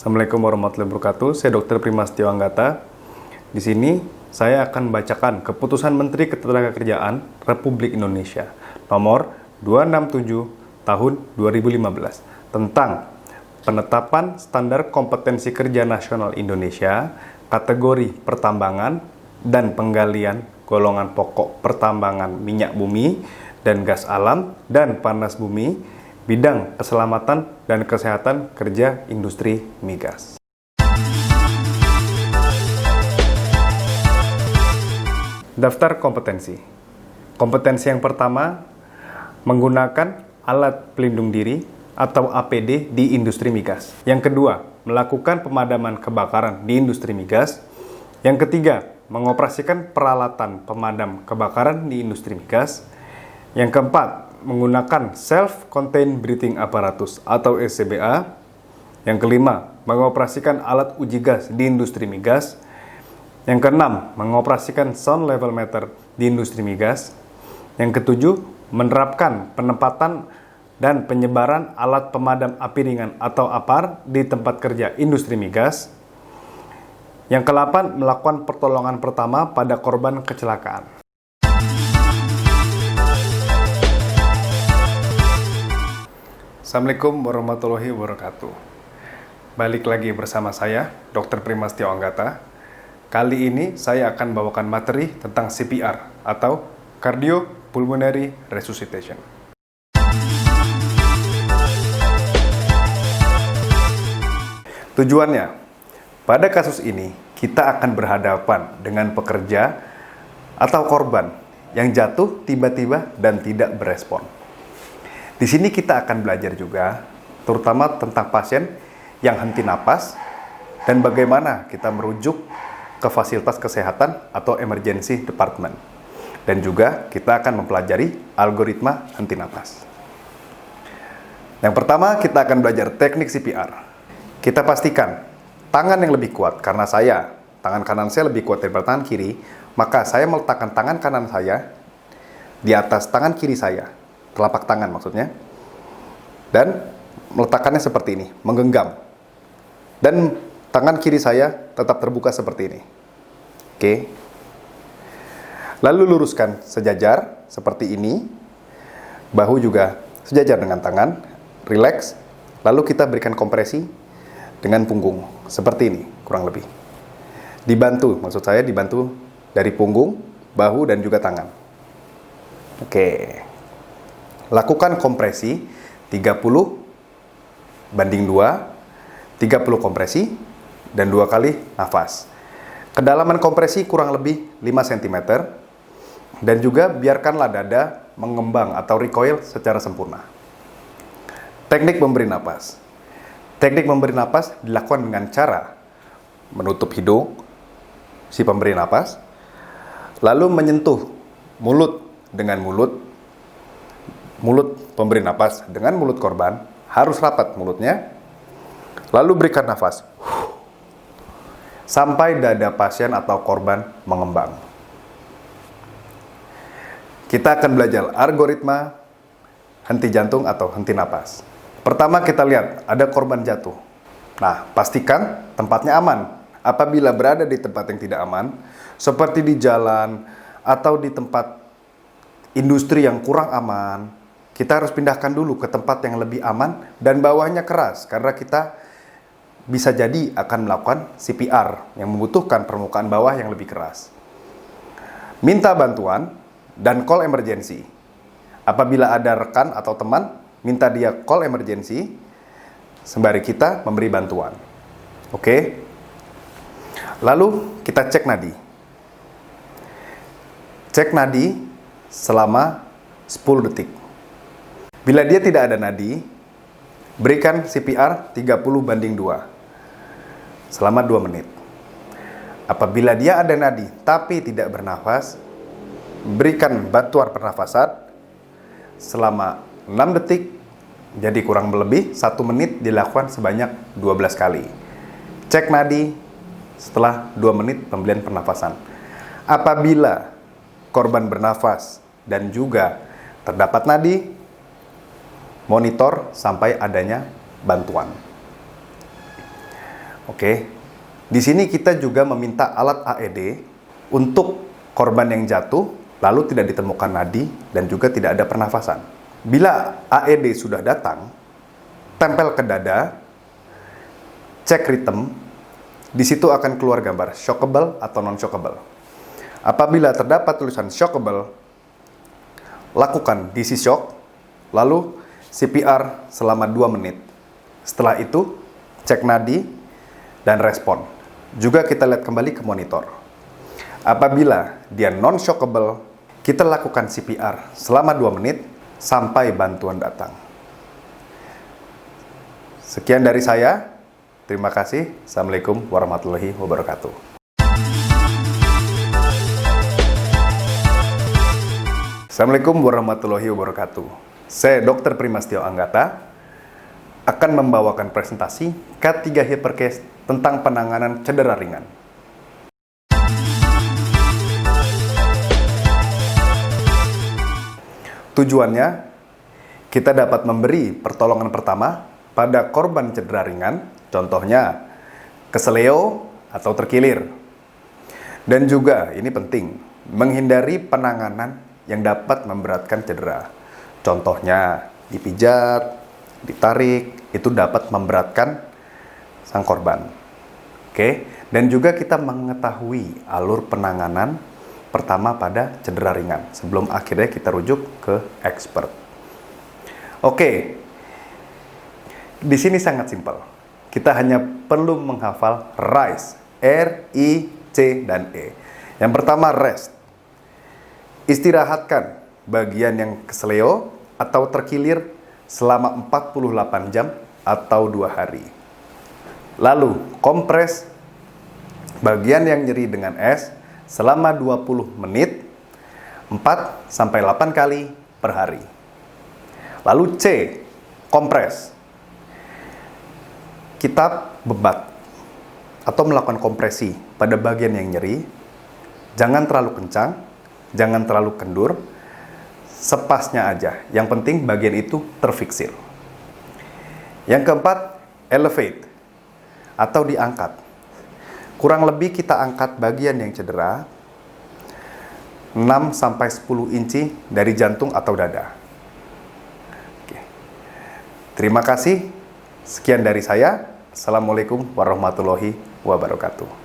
Assalamualaikum warahmatullahi wabarakatuh. Saya Dr. Primastio Anggata. Di sini saya akan membacakan Keputusan Menteri Ketenagakerjaan Republik Indonesia nomor 267 tahun 2015 tentang penetapan standar kompetensi kerja nasional Indonesia kategori pertambangan dan penggalian golongan pokok pertambangan minyak bumi dan gas alam dan panas bumi bidang keselamatan dan kesehatan kerja industri migas. Daftar kompetensi. Kompetensi yang pertama, menggunakan alat pelindung diri atau APD di industri migas. Yang kedua, melakukan pemadaman kebakaran di industri migas. Yang ketiga, mengoperasikan peralatan pemadam kebakaran di industri migas. Yang keempat, menggunakan Self-Contained Breathing Apparatus atau SCBA. Yang kelima, mengoperasikan alat uji gas di industri migas. Yang keenam, mengoperasikan Sound Level Meter di industri migas. Yang ketujuh, menerapkan penempatan dan penyebaran alat pemadam api ringan atau APAR di tempat kerja industri migas. Yang ke-8, melakukan pertolongan pertama pada korban kecelakaan. Assalamualaikum warahmatullahi wabarakatuh. Balik lagi bersama saya, Dr. Primastio Anggata. Kali ini saya akan bawakan materi tentang CPR atau Cardiopulmonary Resuscitation. Tujuannya, pada kasus ini kita akan berhadapan dengan pekerja atau korban yang jatuh tiba-tiba dan tidak berespon. Di sini kita akan belajar juga, terutama tentang pasien yang henti napas dan bagaimana kita merujuk ke fasilitas kesehatan atau emergency department. Dan juga kita akan mempelajari algoritma henti napas. Yang pertama, kita akan belajar teknik CPR. Kita pastikan tangan yang lebih kuat, karena tangan kanan saya lebih kuat daripada tangan kiri, maka saya meletakkan tangan kanan saya di atas tangan kiri saya, telapak tangan maksudnya, dan meletakkannya seperti ini, menggenggam. Dan tangan kiri saya tetap terbuka seperti ini. Oke. Lalu luruskan sejajar seperti ini. Bahu juga sejajar dengan tangan. Relax. Lalu kita berikan kompresi dengan punggung. Seperti ini, kurang lebih. Dibantu, maksud saya dibantu dari punggung, bahu, dan juga tangan. Oke. Lakukan kompresi 30:2, 30 kompresi, dan 2 kali nafas. Kedalaman kompresi kurang lebih 5 cm, dan juga biarkanlah dada mengembang atau recoil secara sempurna. Teknik memberi napas. Teknik memberi napas dilakukan dengan cara menutup hidung si pemberi napas, lalu menyentuh mulut dengan mulut pemberi napas dengan mulut korban, harus rapat mulutnya, lalu berikan nafas sampai dada pasien atau korban mengembang. Kita akan belajar algoritma henti jantung atau henti napas. Pertama kita lihat, ada korban jatuh. Nah, pastikan tempatnya aman. Apabila berada di tempat yang tidak aman, seperti di jalan atau di tempat industri yang kurang aman, kita harus pindahkan dulu ke tempat yang lebih aman dan bawahnya keras, karena kita bisa jadi akan melakukan CPR yang membutuhkan permukaan bawah yang lebih keras. Minta bantuan dan call emergency. Apabila ada rekan atau teman, minta dia call emergency sembari kita memberi bantuan. Oke? Lalu kita cek nadi. Cek nadi selama 10 detik. Bila dia tidak ada nadi, berikan CPR 30:2 selama 2 menit. Apabila dia ada nadi tapi tidak bernafas, berikan bantuan pernafasan selama 6 detik, jadi kurang lebih 1 menit dilakukan sebanyak 12 kali. Cek nadi setelah 2 menit pemberian pernafasan. Apabila korban bernafas dan juga terdapat nadi, monitor sampai adanya bantuan. Oke. Di sini kita juga meminta alat AED untuk korban yang jatuh, lalu tidak ditemukan nadi dan juga tidak ada pernafasan. Bila AED sudah datang, tempel ke dada, cek ritem, di situ akan keluar gambar shockable atau non-shockable. Apabila terdapat tulisan shockable, lakukan DC shock, lalu CPR selama 2 menit. Setelah itu, cek nadi dan respon. Juga kita lihat kembali ke monitor. Apabila dia non-shockable, kita lakukan CPR selama 2 menit sampai bantuan datang. Sekian dari saya. Terima kasih. Assalamualaikum warahmatullahi wabarakatuh. Assalamualaikum warahmatullahi wabarakatuh. Saya Dr. Primastio Anggata akan membawakan presentasi K3 Hypercase tentang penanganan cedera ringan. Tujuannya, kita dapat memberi pertolongan pertama pada korban cedera ringan, contohnya keseleo atau terkilir. Dan juga, ini penting, menghindari penanganan yang dapat memberatkan cedera. Contohnya, dipijat, ditarik, itu dapat memberatkan sang korban. Oke, dan juga kita mengetahui alur penanganan pertama pada cedera ringan sebelum akhirnya kita rujuk ke expert. Oke, di sini sangat simpel. Kita hanya perlu menghafal RICE, R, I, C, dan E. Yang pertama rest. Istirahatkan bagian yang keseleo atau terkilir selama 48 jam atau 2 hari. Lalu kompres bagian yang nyeri dengan es selama 20 menit, 4-8 kali per hari. Lalu C, kompres. Kita bebat atau melakukan kompresi pada bagian yang nyeri. Jangan terlalu kencang, jangan terlalu kendur, sepasnya aja. Yang penting bagian itu terfiksir. Yang keempat, elevate atau diangkat. Kurang lebih kita angkat bagian yang cedera 6-10 inci dari jantung atau dada. Oke. Terima kasih. Sekian dari saya. Assalamualaikum warahmatullahi wabarakatuh.